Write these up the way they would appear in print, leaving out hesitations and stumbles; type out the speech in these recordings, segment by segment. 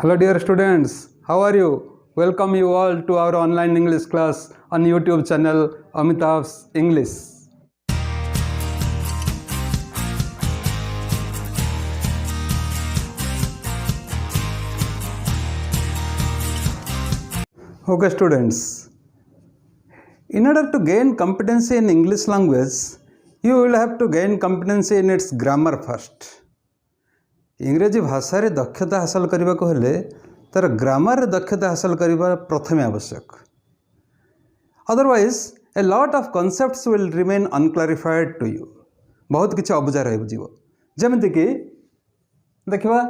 Hello dear students, how are you? Welcome you all to our online English class on YouTube channel Amitabh's English. Okay students, in order to gain competency in English language, you will have to gain competency in its grammar first. इंग्रेजी भाषा रे दक्षता हासिल करने को हेले तार grammar रे दक्षता हासिल करने प्रथम आवश्यक. Otherwise a lot of concepts will remain unclarified to you. बहुत किसी अबुझा रही जमीक देखा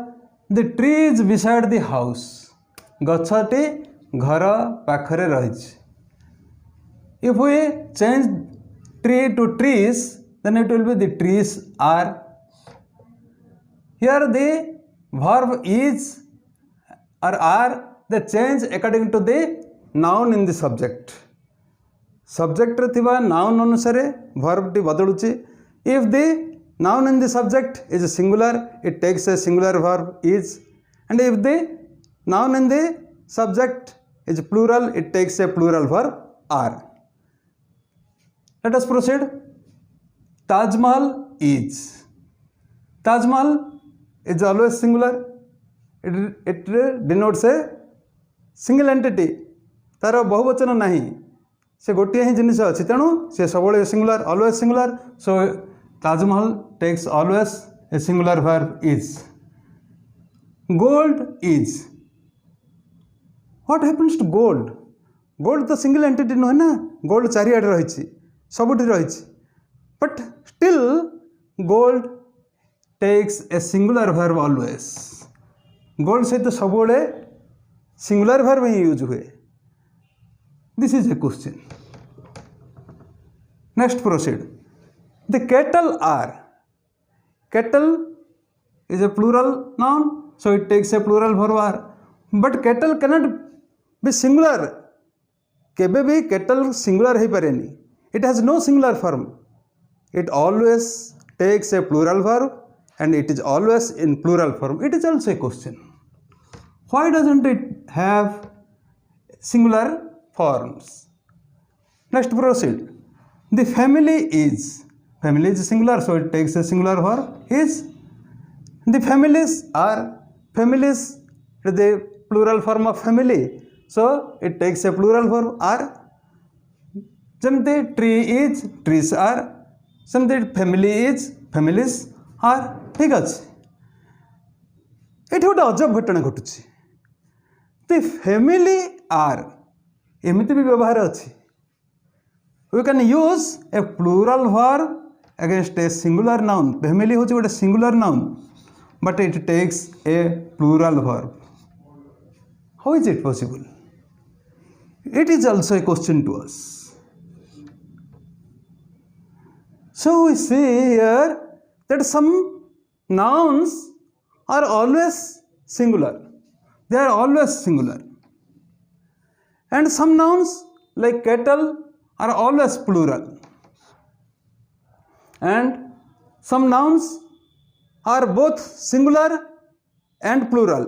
the tree is beside the house. गछटी घर पाखरे रही. If we change tree to trees then it will be the trees are. Here the verb is or are they change according to the noun in the subject. Subject रे थिबा noun अनुसार verb टी बदलुची. If the noun in the subject is singular, it takes a singular verb is, and if the noun in the subject is plural, it takes a plural verb are. Let us proceed. Taj Mahal is. Taj Mahal is always singular. It denotes a single entity. तार बहुवचन नहीं, से गोटे ही जिनिस अच्छी तेणु से सब singular, always singular. So Taj Mahal takes always a singular verb is. Gold is. What happens to gold? Gold तो सिंगल एंटिटी नुहे ना. गोल्ड चारिआडे रही, सबुठी रही, but still gold takes a singular verb always. Gold सहित सब सिंगुलर वर्ब ही यूज हुए. This is a question. Next proceed. The cattle are. Cattle is a plural noun, so it takes a plural verb are. But kettle cannot be singular. केबे भी cattle singular हो पारेनी. It has no singular form. It always takes a plural verb and it is always in plural form. It is also a question. Why doesn't it have singular forms? Next proceed. The family is. Family is singular, so it takes a singular verb is. The families are. Families is the plural form of family, so it takes a plural verb are. Jamte tree is, trees are. Jamte family is, families are. ठीक अच्छे. ये गोटे अजब घटना घटुची. The family are एमती भी व्यवहार अच्छी. We can use a plural verb against a singular noun. Family हूँ गोटे singular noun, but it takes a plural verb. How is it possible? It is also a question to us. So we see here that some nouns are always singular. They are always singular. And some nouns like kettle are always plural. And some nouns are both singular and plural.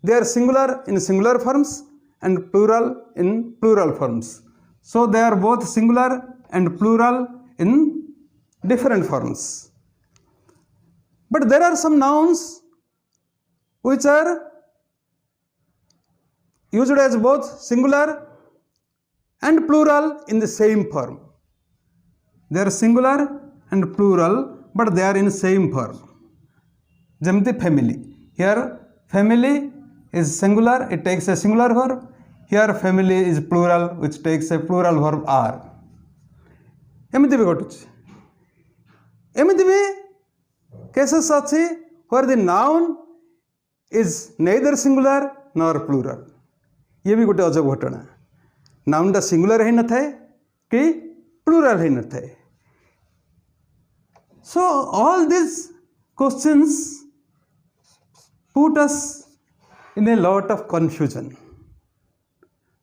They are singular in singular forms and plural in plural forms. So they are both singular and plural in different forms. But there are some nouns which are used as both singular and plural in the same form. They are singular and plural, but they are in same form. Jamti family. Here family is singular, it takes a singular verb. Here family is plural, which takes a plural verb are. एमती भी घटुच. एमती भी cases अच्छी where the noun is neither singular nor plural. ये भी गोटे अजब घटना. नाउन टा सिंगुलर ही न थाए कि प्लूरल ही न थाए. So all these questions put us in a lot of confusion.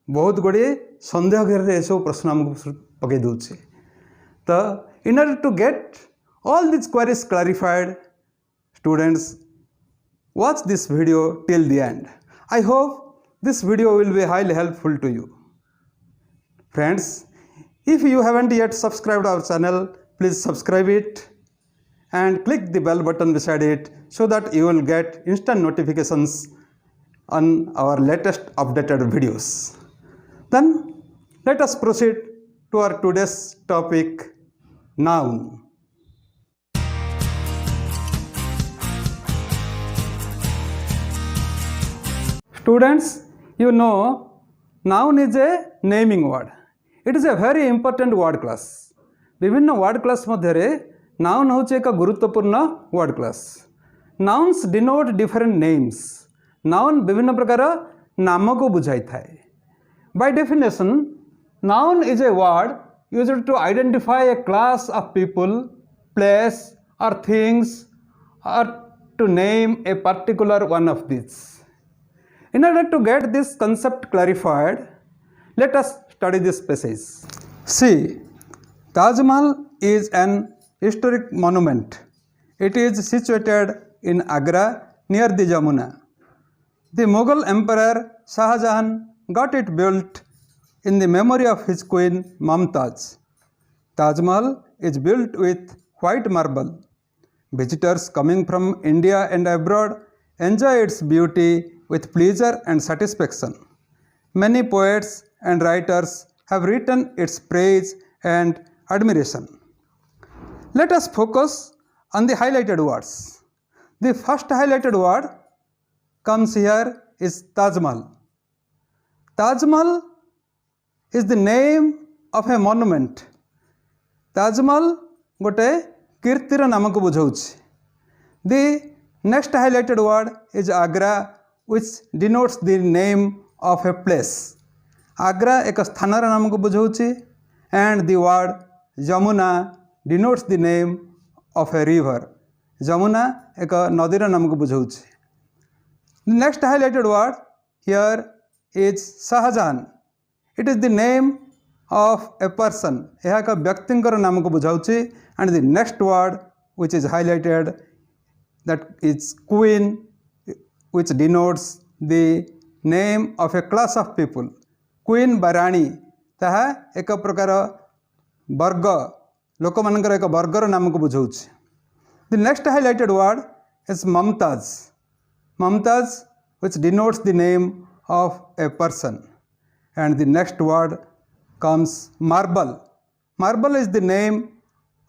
बहुत गुड़े संदेह घेर ये सब प्रश्न आमको पकई दूसरे. तो in order to get all these queries clarified, students, watch this video till the end. I hope this video will be highly helpful to you. Friends, if you haven't yet subscribed our channel, please subscribe it and click the bell button beside it so that you will get instant notifications on our latest updated videos. Then let us proceed to our today's topic, noun. Students, you know noun is a naming word. It is a very important word class. विभिन्न word class मध्य noun होचे एक गुरुत्वपूर्ण word class. Nouns denote different names. Noun विभिन्न प्रकार नाम को बुझाई थाए. By definition, noun is a word used to identify a class of people, place or things, or to name a particular one of these. In order to get this concept clarified, let us study this passage. See, Taj Mahal is an historic monument. It is situated in Agra near the Jamuna. The Mughal Emperor Shah Jahan got it built in the memory of his queen Mumtaz. Taj Mahal is built with white marble. Visitors coming from India and abroad enjoy its beauty with pleasure and satisfaction. Many poets and writers have written its praise and admiration. Let us focus on the highlighted words. The first highlighted word comes here is Taj Mahal. Taj Mahal is the name of a monument. Taj Mahal gote kirtir naam ko bujhauchi. The next highlighted word is Agra, which denotes the name of a place. Agra एक स्थानर नाम को बुझाउछि and the word Jamuna denotes the name of a river. Jamuna एक नदीर नाम को बुझाउछि. The next highlighted word here is Shahjahan. It is the name of a person. यह एक व्यक्तिंकर नाम को बुझाउछि and the next word which is highlighted, that is Queen, which denotes the name of a class of people. Queen Barani ताहा एक प्रकार वर्ग लोक मानकर एक वर्गर नाम को बुझाउछि. The next highlighted word is Mumtaz. Mumtaz, which denotes the name of a person. And the next word comes marble. Marble is the name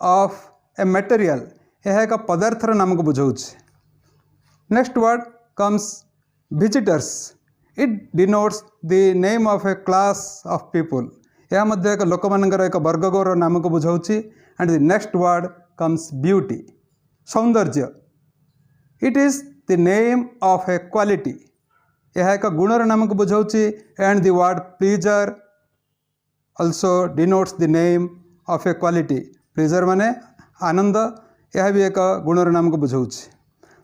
of a material. यह एक पदार्थर नाम को बुझाउछि. Next word comes visitors. It denotes the name of a class of people. यह मध्य एक लोक मानकर एक वर्गर नाम को बुझाउछि. And the next word comes beauty, सौंदर्य. It is the name of a quality. यह एक गुणर नाम को बुझाउछि. And the word pleasure also denotes the name of a quality. Pleasure माने आनंद, यह भी एक गुणर नाम को बुझाउछि.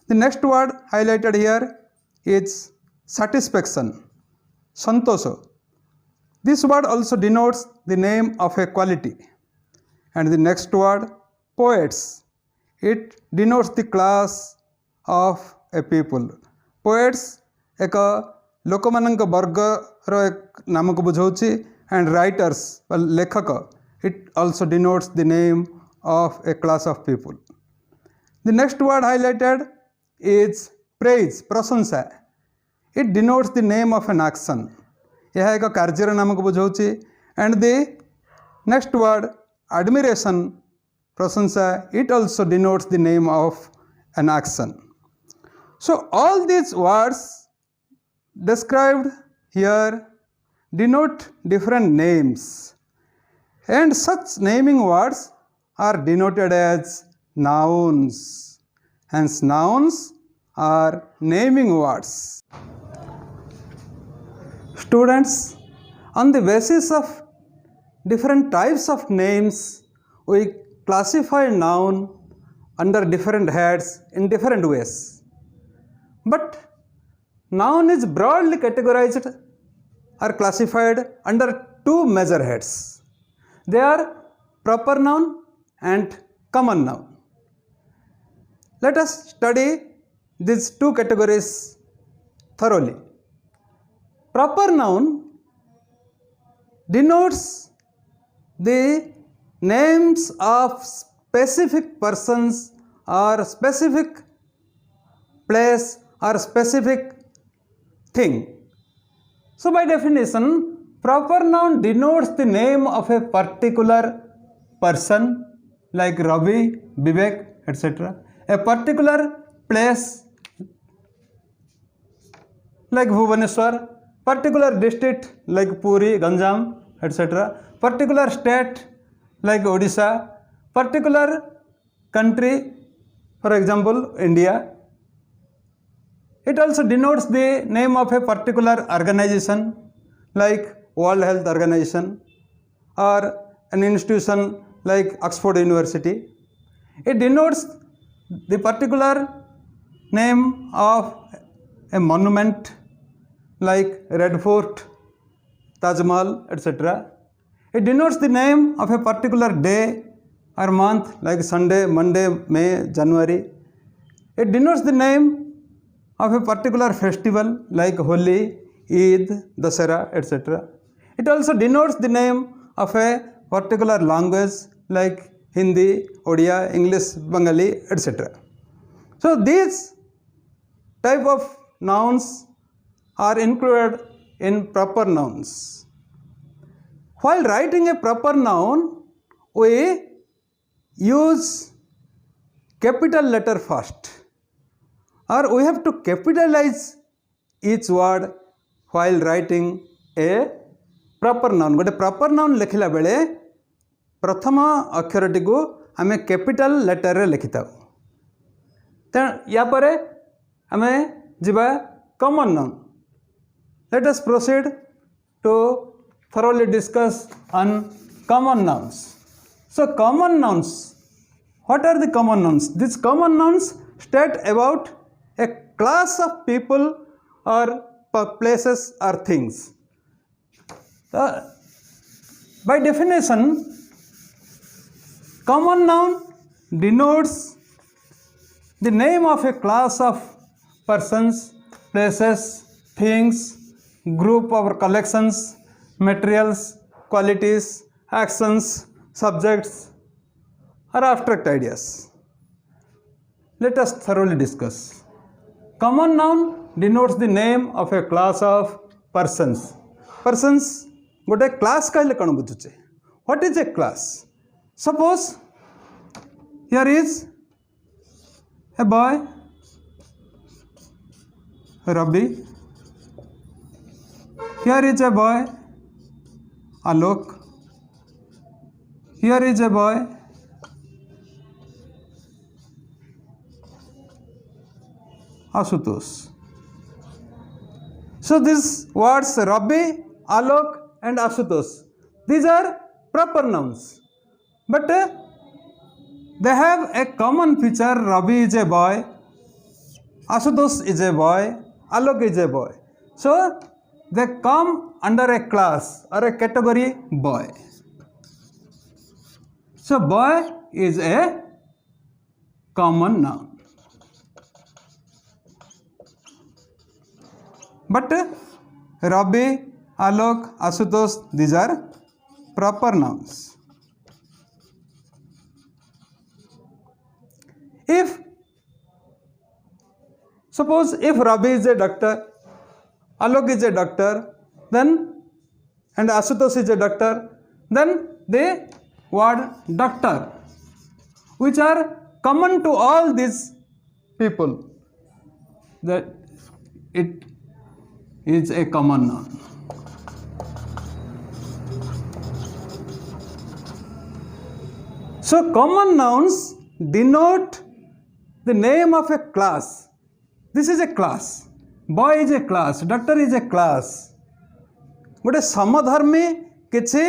The next word highlighted here is satisfaction, santosho. This word also denotes the name of a quality. And the next word, poets. It denotes the class of a people. Poets एक लोकमानंक वर्गर एक नाम को बुझाउछि. And writers, लेखक, it also denotes the name of a class of people. The next word highlighted is praise, प्रशंसा. It denotes the name of an action. यह एक career नाम को बुझाउछि. And the next word admiration, प्रशंसा, it also denotes the name of an action. So all these words described here denote different names, and such naming words are denoted as nouns. Hence nouns are naming words. Students, on the basis of different types of names, we classify noun under different heads in different ways. But noun is broadly categorized or classified under two major heads. They are proper noun and common noun. Let us study these two categories thoroughly. proper noun denotes the names of specific persons or specific place or specific thing. So by definition, proper noun denotes the name of a particular person like Ravi, Vivek, etc. A particular place like Bhubaneswar, particular district like Puri, Ganjam, etc. Particular state like Odisha, particular country, for example, India. It also denotes the name of a particular organization like World Health Organization or an institution like Oxford University. It denotes the particular name of a monument like Red Fort, Taj Mahal, etc. It denotes the name of a particular day or month like Sunday, Monday, May, January. It denotes the name of a particular festival like Holi, Eid, Dasara, etc. It also denotes the name of a particular language like Hindi, Odia, English, Bengali, etc. So these type of nouns are included in proper nouns. While writing a proper noun, we use capital letter first, or we have to capitalize each word while writing a proper noun. गोटे proper noun लिखला बेले प्रथम अक्षरटी को आमे capital letter रे लिखि थाउ. तेणु या परे आमे जिबा common noun. Let us proceed to thoroughly discuss on common nouns. So common nouns, what are the common nouns? These common nouns state about a class of people or places or things. By definition, common noun denotes the name of a class of persons, places, things, group or collections, materials, qualities, actions, subjects, or abstract ideas. Let us thoroughly discuss. Common noun denotes the name of a class of persons. Persons गोटे class कहले कौन बुझुचे? What is a class? Suppose here is a boy, Rabi. Here is a boy, Alok. Here is a boy, Asutosh. So these words Rabi, Alok and Asutosh, these are proper nouns, but they have a common feature. Rabi is a boy, Asutosh is a boy, Alok is a boy. So they come under a class or a category boy. So boy is a common noun. But Rabi, Alok, Asutosh, these are proper nouns. If suppose if Rabi is a doctor, Alok is a doctor, then and Asutosh is a doctor, then the word doctor, which are common to all these people, that it is a common noun. So common nouns denote the name of a class. This is a class. Boy is a class, doctor is a class. गोटे समधर्मी किसी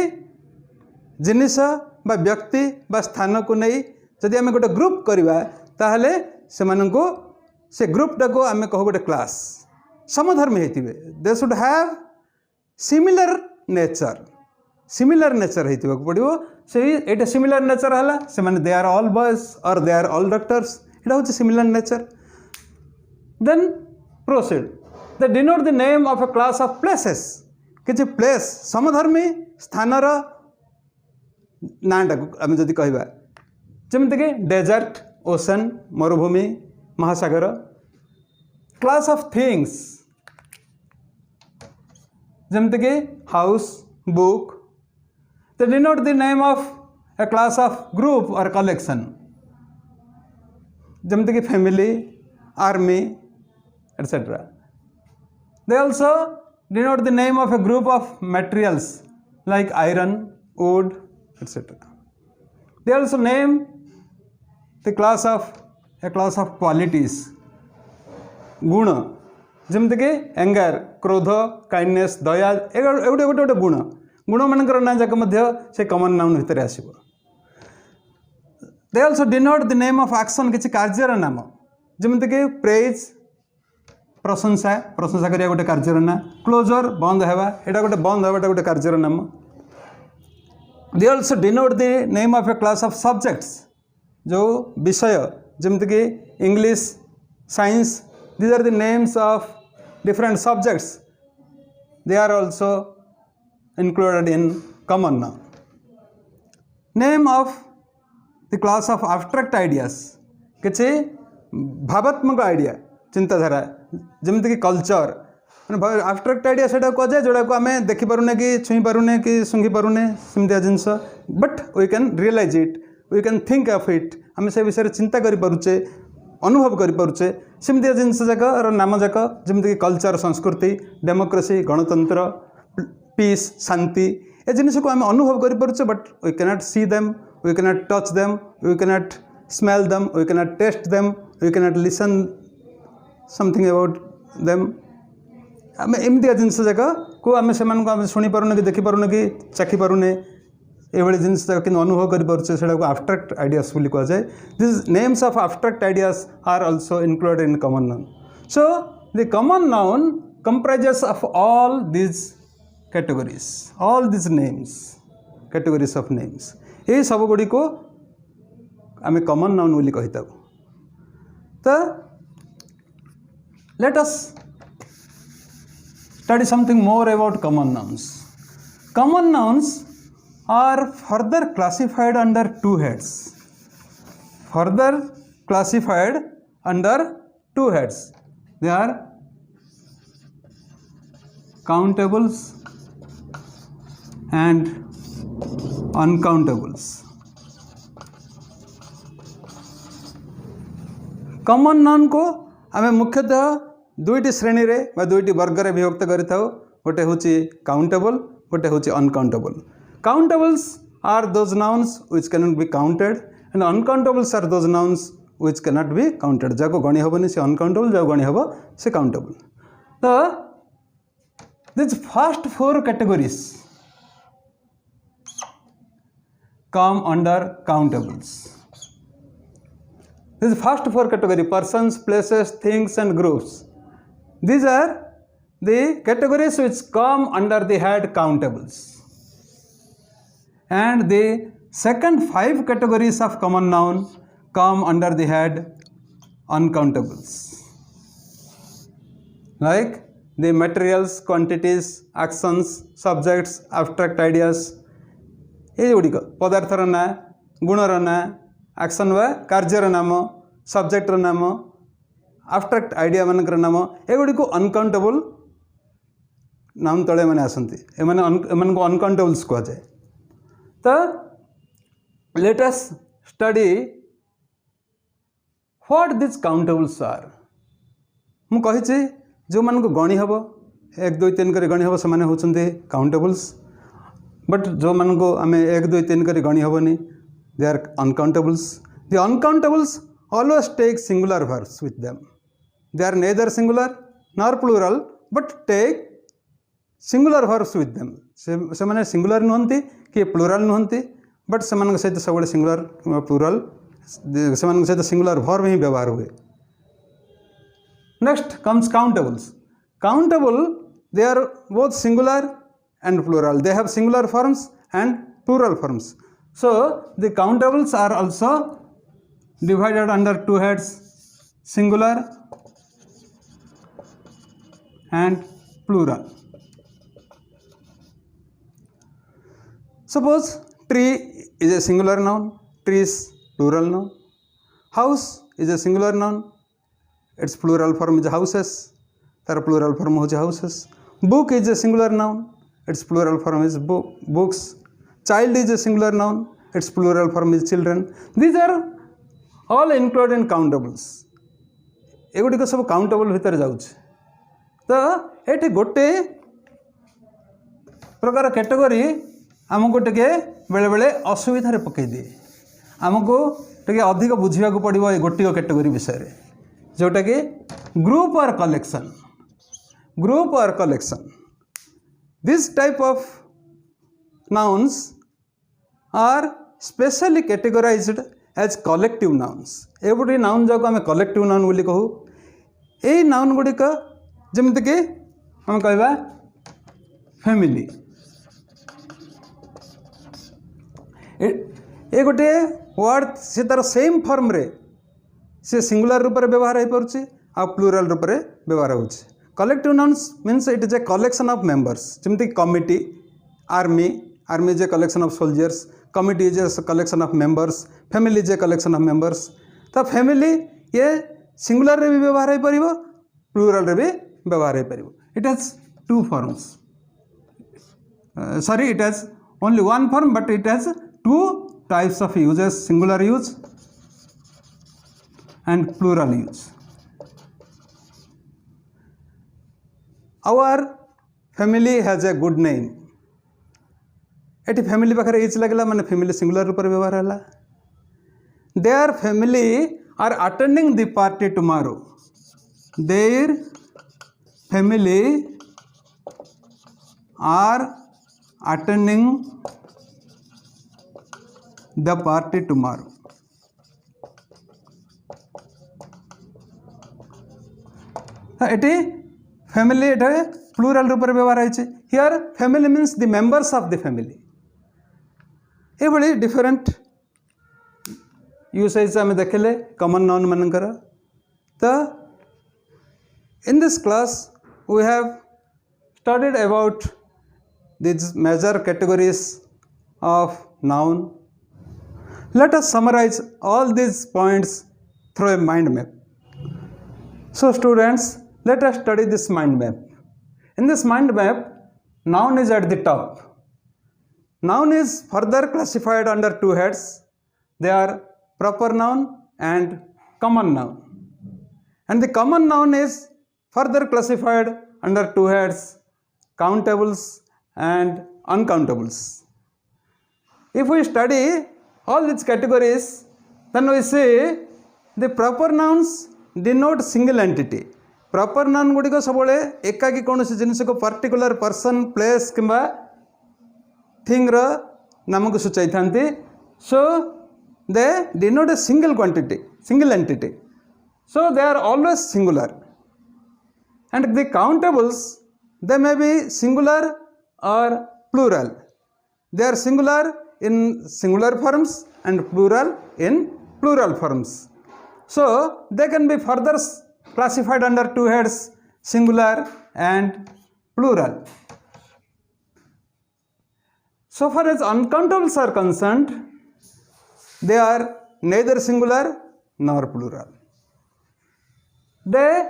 जिनिस बा व्यक्ति बा स्थान को नहीं जदि आम गोटे ग्रुप करवा ताहले से माननको से ग्रुपटा को आम कह गोटे क्लास समधर्मी होते they should have similar nature होता पड़ो से ये सिमिलर नेचर है से माने दे आर ऑल बॉयज और दे आर ऑल डॉक्टर्स, यहाँ हूँ similar nature. Then proceed. they denote the name of a class of places. किछि प्लेस समधर्मी स्थानर नाटा आम जदि कहवा जमीक डेजर्ट ओशन मरुभूमि महासागर क्लास ऑफ थिंग्स जमीक house book they denote the name of a class of group or collection जमीक family army etc. They also denote the name of a group of materials like iron, wood, etc. They also name the class of qualities गुण जमीक anger क्रोध kindness दया एगोटे गोटे गोटे गुण गुण मानकर ना जाक से कमन नाउन भितर आसो. दे also denote the name of action किसी कार्यर नाम जमीक प्रेज प्रशंसा प्रशंसा करिया गोटे कार्यर ना क्लोजर बंद हेबा एटा गोटे बंद हेबाटा गोटे कार्यर नाम. They also denote the name of a class of subjects जो विषय जमीक English science these are the names of different subjects. They are also included in common noun. Name of the class of abstract ideas किसी भावात्मक idea चिंताधारा जमीक कि culture abstract idea से कहुए जोड़ा को आम देखिपारे कि छुई पारूने कि शुंघी पारूने सेमतिया जिनस but we can realize it we can think of it आम से विषय चिंता करें अनुभव करें सेमतिया जिनस जाक नाम जाक जमीक कल्चर संस्कृति डेमोक्रेसी गणतंत्र पीस शांति ए जिनिस को आम अनुभव करें but we cannot see them we cannot touch them we cannot smell them we cannot taste them we cannot listen something about them आम एमतिया जिनिस जाक को आम से शुणी पारूने कि देखिपारूने कि चाखी पारूने ये जिनस कि अनुभव करें से abstract ideas बोली कहुए. These names of abstract ideas are also included in common noun. So the common noun comprises of all these categories, all these names, categories of names. ये सब गुड़ी को आम common noun बोली कही था. तो let us study something more about common nouns. Common nouns are further classified under two heads. Further classified under two heads. They are countables and uncountables. Common noun को आम मुख्यतः दुईटी श्रेणी रे बा दुईटी वर्ग रे विभक्त करिथाउ. गोटे होची काउंटेबल गोटे होची uncountable. Countables are those nouns which cannot be counted and uncountables are those nouns which cannot be counted. जाको गणी हेनी से अनकाउंटेबल जाको गणी हेब से काउंटेबल. तो these first four categories come under countables. These first four categories: persons, places, things and groups. These are the categories which come under the head countables. And the second five categories of common noun come under the head uncountables, like the materials, quantities, actions, subjects, abstract ideas. ये गुड़िक पदार्थर ना गुणर ना action वा career नाम सब्जेक्टर नाम abstract idea मानकर नाम एगुड़ी को uncountable नाम तले मैंने आसती एमान को अनकाउंटेबल्स कह जाए. तो let us study what these countables are. मु कही जो मान को गणी हम 1 2 3 कर गणी हम से होती काउंटेबल्स बट जो मान को आम 1 2 3 कर गणी हेनी they are uncountables. The uncountables always take singular verbs with them. They are neither singular nor plural but take singular verbs with them. से माने सिंगुलर नुहंती कि प्लूराल नुहंती बट से सहित सब सिंगुलर प्लूराल से सहित सिंगुलर वर्ब ही व्यवहार हुए. Next comes countables. Countable they are both singular and plural. They have singular forms and plural forms. So the countables are also divided under two heads: singular and plural. Suppose tree is a singular noun, trees plural noun. House is a singular noun, its plural form is houses, तार plural form हो houses. Book is a singular noun, its plural form is books. Child is a singular noun, its plural form is children. These are all included in countables. एगुड़िक सब countable भितर जाउछ. तो ये गोटे प्रकार category आमको टे बेले बेले असुविधार पकई दिए. आमको टे अधिक बुझा पड़ो ये गोटे कैटेगरी विषय जोटा कि ग्रुप और कलेक्शन. ग्रुप और collection, this type of nouns are specially categorized as collective nouns. ये गोटे नाउन जाक आम कलेक्टिव नाउन बोली कहू. यही नाउन गुड़िक जमीक आम कह फैमिली. ये गोटे वर्ड से तार सेम फॉर्म रे से सिंगुलर रूप में व्यवहार हो पार्छ आ प्लूराल रूप में व्यवहार हो. Collective nouns means it is a collection of members. जमती committee, army, army is a collection of soldiers, committee is a collection of members, family is a collection of members. तो फैमिली ये singular रे भी व्यवहार हो पार, plural रे भी व्यवहार हो पार. It has two forms. Sorry, it has only one form but it has two types of uses, singular use and plural use. Our family has a good name. Eighty family पाखे H लगे माने family singular रूप व्यवहार है. Their family are attending the party tomorrow. Their family are attending the party tomorrow. Eighty family Etah plural रूप में व्यवहार है. Here family means the members of the family. ये बड़ी डिफरेंट यूसेज आम देखले कॉमन नाउन मानकर. तो in this class we have studied about this major categories of noun. Let us summarize all these points through a mind map. So students, let us study this mind map. In this mind map, noun is at the top. Noun is further classified under two heads. They are proper noun and common noun. And the common noun is further classified under two heads, countables and uncountables. If we study all these categories, then we see the proper nouns denote single entity. Proper noun गुड़िक सब एकाकी कौन जिनस को particular person, place किंबा thing रो नाम को सूचाई था. So they denote a single quantity, single entity. So they are always singular. And the countables, they may be singular or plural. They are singular in singular forms and plural in plural forms. So they can be further classified under two heads, singular and plural. So far as uncountables are concerned, they are neither singular nor plural. They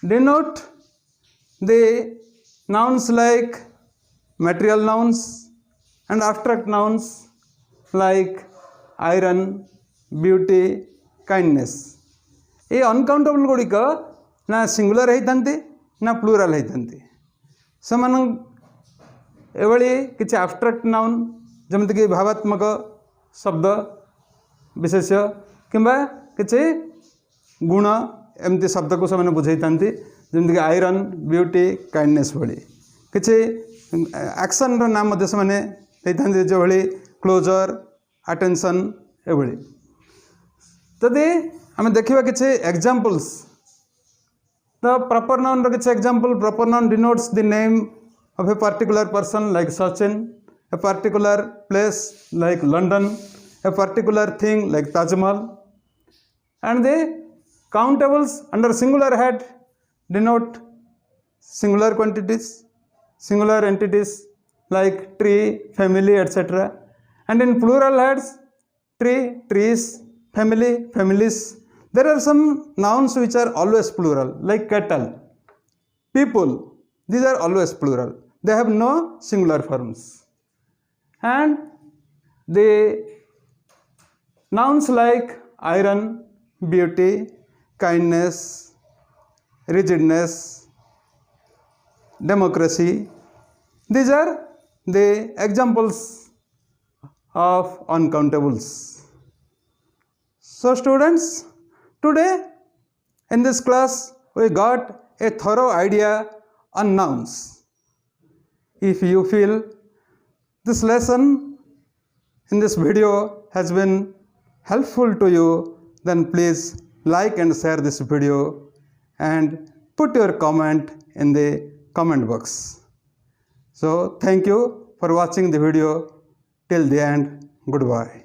denote the nouns like material nouns and abstract nouns like iron, beauty, kindness. ये uncountable गुड़िक ना singular होती ना plural होती. से एभली किसी abstract noun जमीक भावात्मक शब्द विशेष किंबा किसी गुण एमती शब्द को से बुझे जमीक आयरन, ब्यूटी, काइंडनेस भली. किसी एक्शन नाम से जो भली क्लोजर, अटेंशन एभली. जदि आम देखा किसी एग्जाम्पल्स, तो प्रॉपर नाउन किसी example. Proper noun denotes the name of a particular person like Sachin, a particular place like London, a particular thing like Taj Mahal. And the countables under singular head denote singular quantities, singular entities like tree, family, etc. And in plural heads, tree, trees, family, families. There are some nouns which are always plural, like cattle, people. These are always plural. They have no singular forms. And the nouns like iron, beauty, kindness, rigidness, democracy, these are the examples of uncountables. So students, today in this class we got a thorough idea on nouns. If you feel this lesson in this video has been helpful to you, then please like and share this video and put your comment in the comment box. So thank you for watching the video till the end. Goodbye.